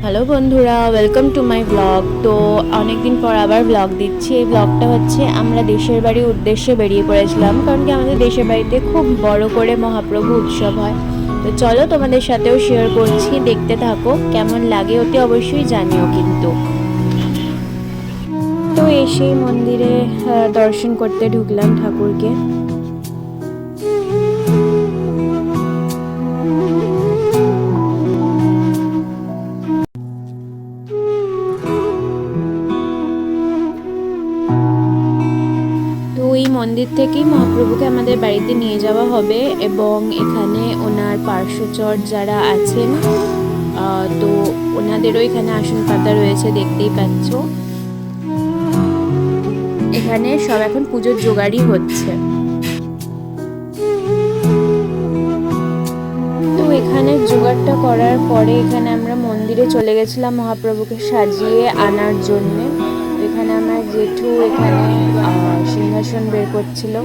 Hello বন্ধুরা, welcome to my blog. তো অনেকদিন পর আবার ব্লগ দিচ্ছি। এই ব্লগটা হচ্ছে আমরা দেশের বাড়ির উদ্দেশ্যে বেরিয়ে পড়েছিলাম, কারণ কি আমাদের দেশের বাড়িতে খুব বড় করে মহাপ্রভু উৎসব হয়। তো চলো তোমাদের সাথেও শেয়ার করছি, দেখতে থাকো। কেমন লাগে অতি অবশ্যই জানিও কিন্তু। তো এসেই মন্দিরে দর্শন করতে ঢুকলাম ঠাকুরকে। এই মন্দির থেকেই মহাপ্রভুকে আমাদের বাড়িতে নিয়ে যাওয়া হবে, এবং এখানে ওনার পার্শ্বচর যারা আছেন তো ওনাদেরও এখানে আসন পাতা রয়েছে, দেখতেই পাচ্ছ। এখানে সব এখন পুজোর জোগাড়ই হচ্ছে। তো এখানে জোগাড়টা করার পরে এখানে আমরা মন্দিরে চলে গেছিলাম মহাপ্রভুকে সাজিয়ে আনার জন্যে। এখানে আমার জেঠু এখানে সিংহাসন বের করছিল।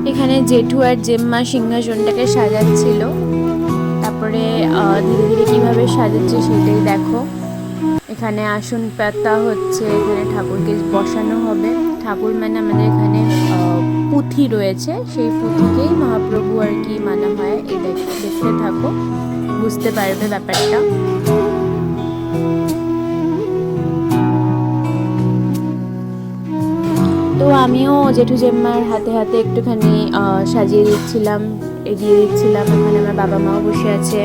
এখানে জেঠু আর জেম্মা সিংহাসনটাকে সাজাচ্ছিল। তারপরে ধীরে ধীরে কিভাবে সাজাচ্ছে সেটাই দেখো। এখানে আসন পাতা হচ্ছে, এখানে ঠাকুরকে বসানো হবে। ঠাকুর মানে আমাদের এখানে পুঁথি রয়েছে, সেই পুঁথিকেই মহাপ্রভু আর কি মানা হয়। এই দেখতে থাকো, বুঝতে পারবে ব্যাপারটা। তো আমিও জেঠু জেম্মার হাতে হাতে একটুখানি সাজিয়ে দিচ্ছিলাম, এগিয়ে দিচ্ছিলাম। এখানে আমার বাবা মাও বসে আছে।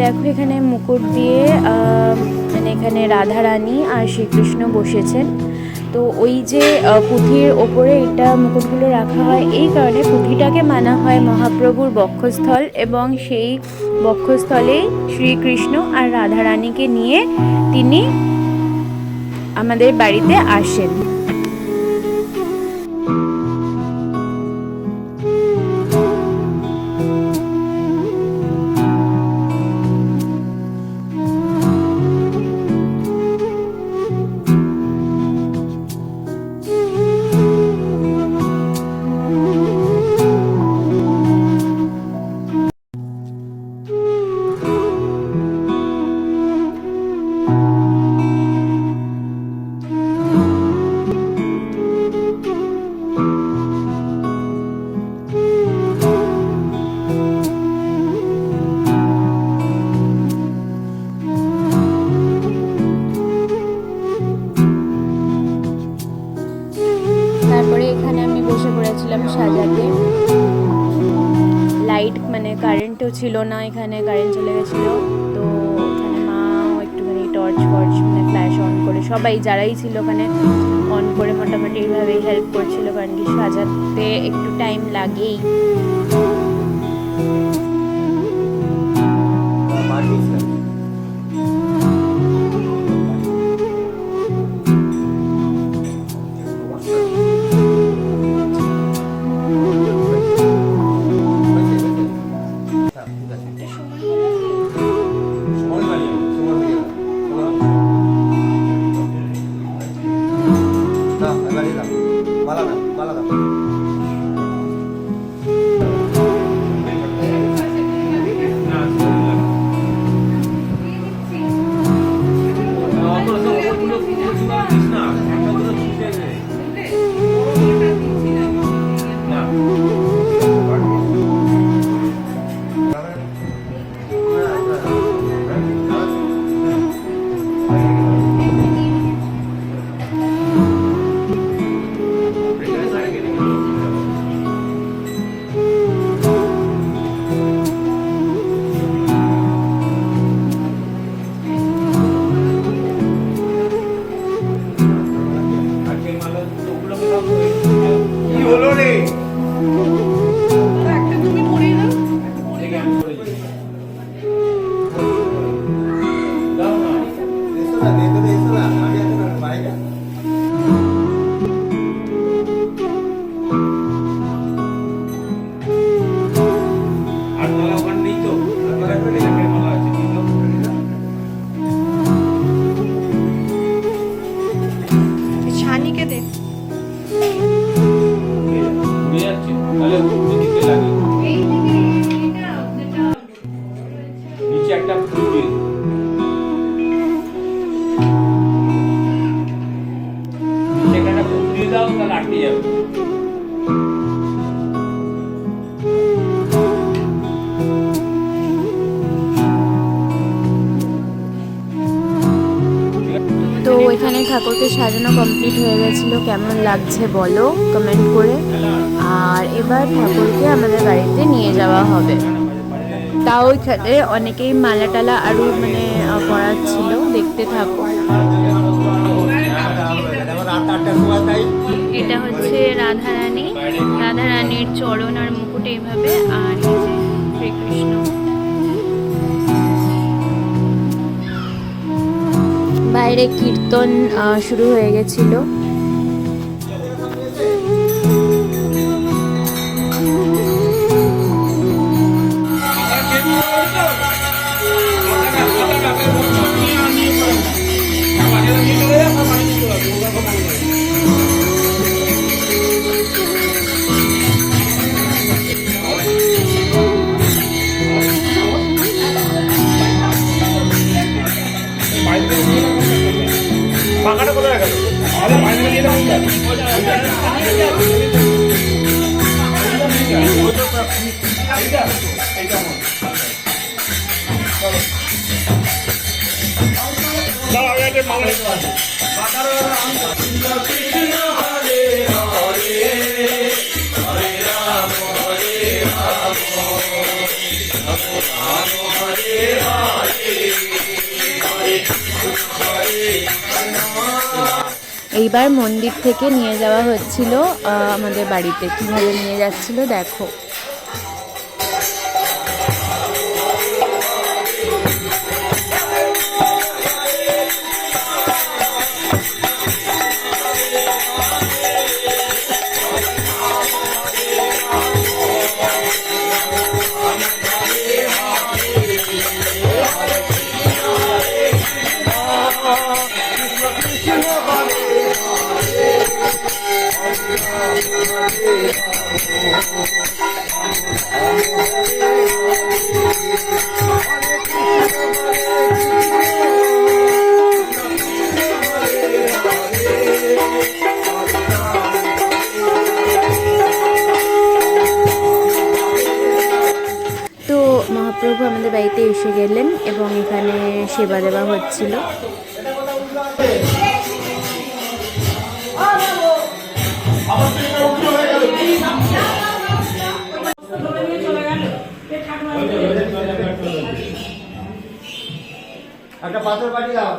দেখো এখানে মুকুট দিয়ে মানে এখানে রাধা রানী আর শ্রীকৃষ্ণ বসেছেন। তো ওই যে পুঁথির ওপরে এটা মুকুটগুলো রাখা হয়, এই কারণে পুঁথিটাকে মানা হয় মহাপ্রভুর বক্ষস্থল, এবং সেই বক্ষস্থলেই শ্রীকৃষ্ণ আর রাধা রানীকে নিয়ে তিনি আমাদের বাড়িতে আসেন। কারেন্টও ছিল না, এখানে কারেন্ট চলে গেছিলো। তো এখানে মাও একটুখানি টর্চ ফর্চ মানে ফ্ল্যাশ অন করে সবাই যারাই ছিল ওখানে অন করে মোটামুটি এইভাবেই হেল্প করছিল, কারণ কি সাজাতে একটু টাইম লাগেই। তো এখানে ঠাকুরকে সাজানো কমপ্লিট হয়ে গেছিলো। কেমন লাগছে বলো কমেন্ট করে। আর এবার ঠাকুরকে আমাদের বাড়িতে নিয়ে যাওয়া হবে। তাও এখানে অনেকেই মালা টালা আরও মানে পড়াচ্ছিল, দেখতে থাকো। এটা হচ্ছে রাধারানী, রাধারানীর চরণ আর মুকুট এইভাবে, আর এই যে শ্রীকৃষ্ণ। বাইরে কীর্তন শুরু হয়ে গেছিল। পাখাটা কোথায় গেল? আরে বাইরে নিয়ে যাও। এইবার মন্দির থেকে নিয়ে যাওয়া হচ্ছিল আমাদের বাড়িতে। কিভাবে নিয়ে যাচ্ছিল দেখো। মহাপ্রভু আমাদের বাড়িতে এসে গেলেন এবং এখানে সেবা দেওয়া হচ্ছিল। একটা পাথর বাড়ি দাও।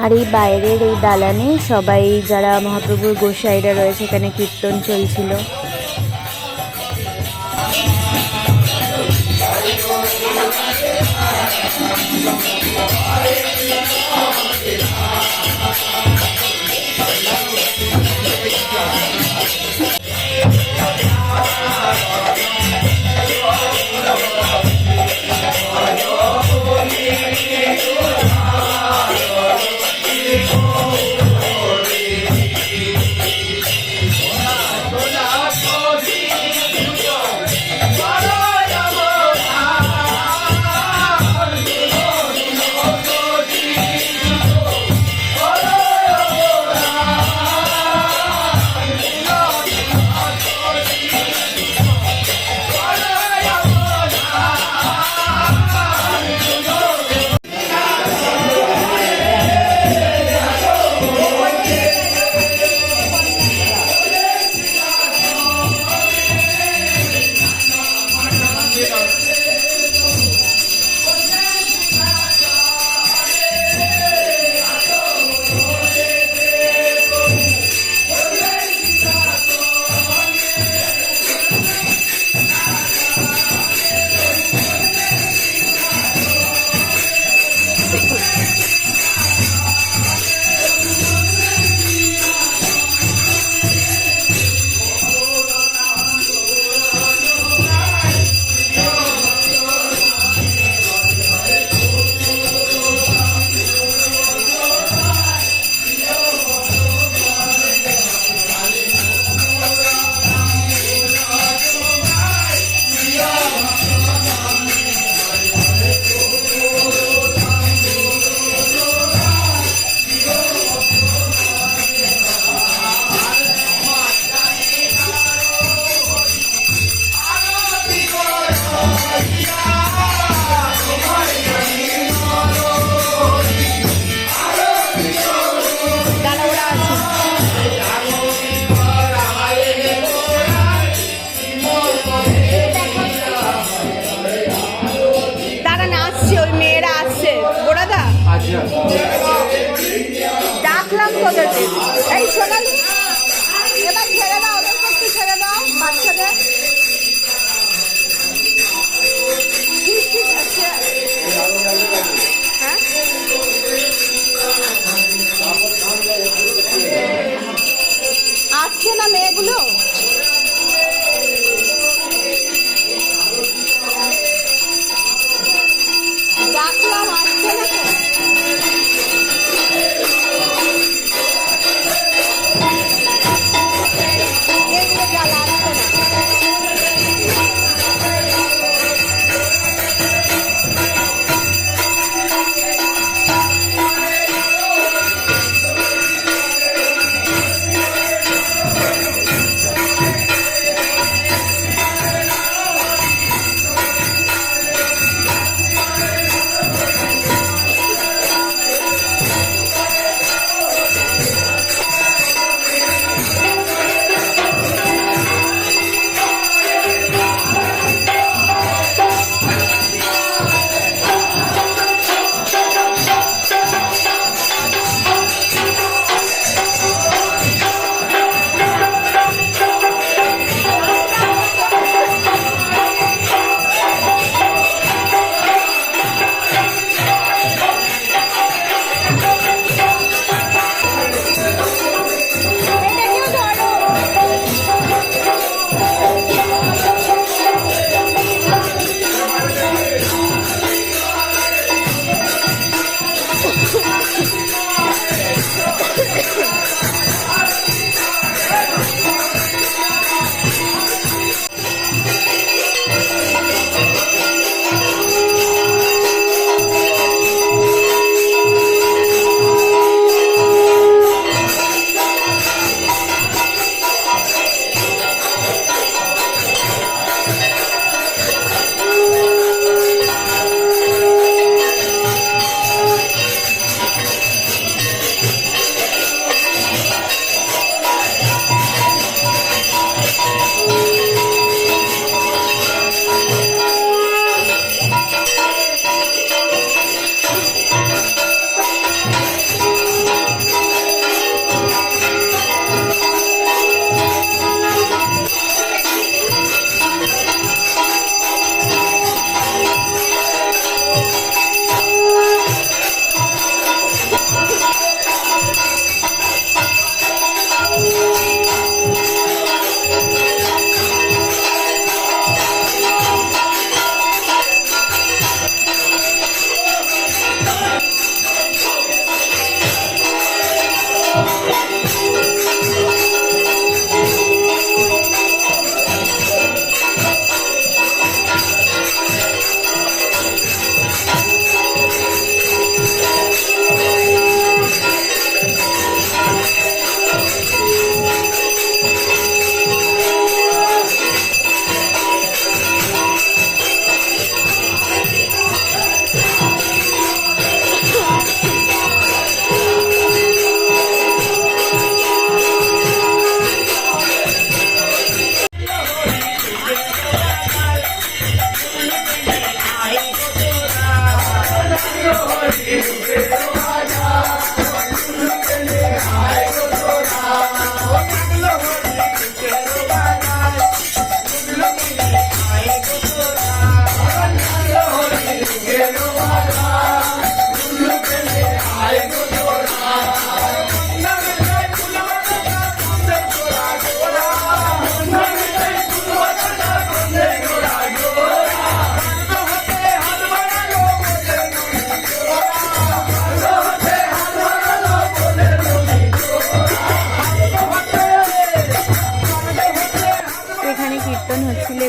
আর এই বাইরের এই দালানে সবাই যারা মহাপ্রভুর গোসাইরা রয়েছে এখানে কীর্তন চলছিল। ডাকলাম তোদেরকে। এই সোনালি, এবার ছেড়ে দাও, ওদেরকে একটু ছেড়ে দাও বাচ্চাদের। হ্যাঁ, আসছে না মেয়েগুলো? ডাকলাম, আসছে না তো? এগুলো জ্বালা আসছে না।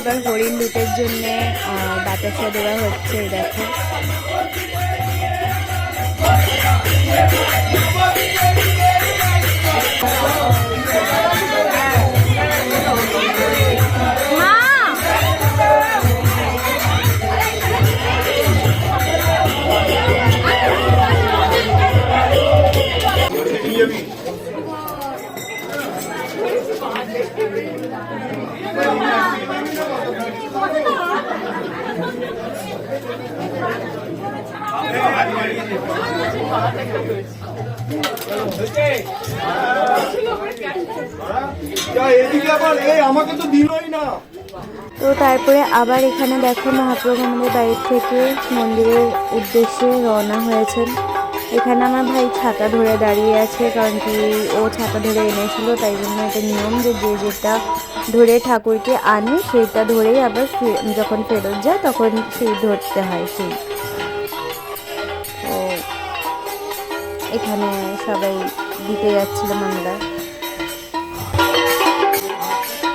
এবার হরিণ দুটের জন্যে বাতাসা দেওয়া হচ্ছে, এই দেখো। এদিকে আবার আমাকে তো দিলই না। তো তারপরে আবার এখানে দেখো মহাপ্রভু আমাদের বাড়ির থেকে মন্দিরের উদ্দেশ্যে রওনা হয়েছেন। এখানে আমার ভাই ছাতা ধরে দাঁড়িয়ে আছে, কারণ কি ও ছাতা ধরে এনেছিল, তাই জন্য এটা নিয়ম যে যে যেটা ধরে ঠাকুরকে আনে সেটা ধরেই আবার যখন ফেরত যায় তখন সেই ধরতে হয় সেই। তো এখানে সবাই দিতে যাচ্ছিলাম আমরা।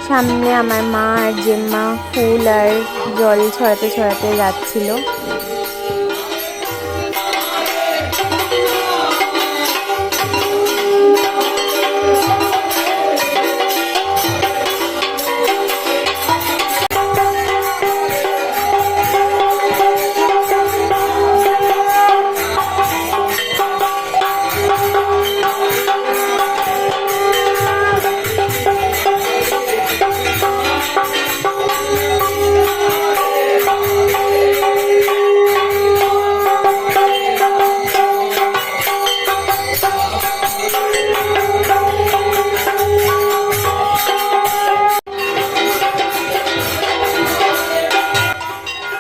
সামনে আমার মা আর জেম্মা ফুল আর জল ছড়াতে ছড়াতে যাচ্ছিল।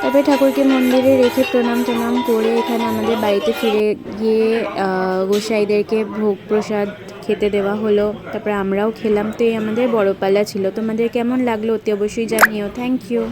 তবে ঠাকুরকে মন্দিরে রেখে প্রণাম টনাম করে এখানে আমাদের বাড়িতে ফিরে গিয়ে গোসাইদেরকে ভোগ প্রসাদ খেতে দেওয়া হলো, তারপরে আমরাও খেলাম। তো এই আমাদের বড় পালা ছিল। তোমাদের কেমন লাগলো অতি অবশ্যই জানিও। Thank you.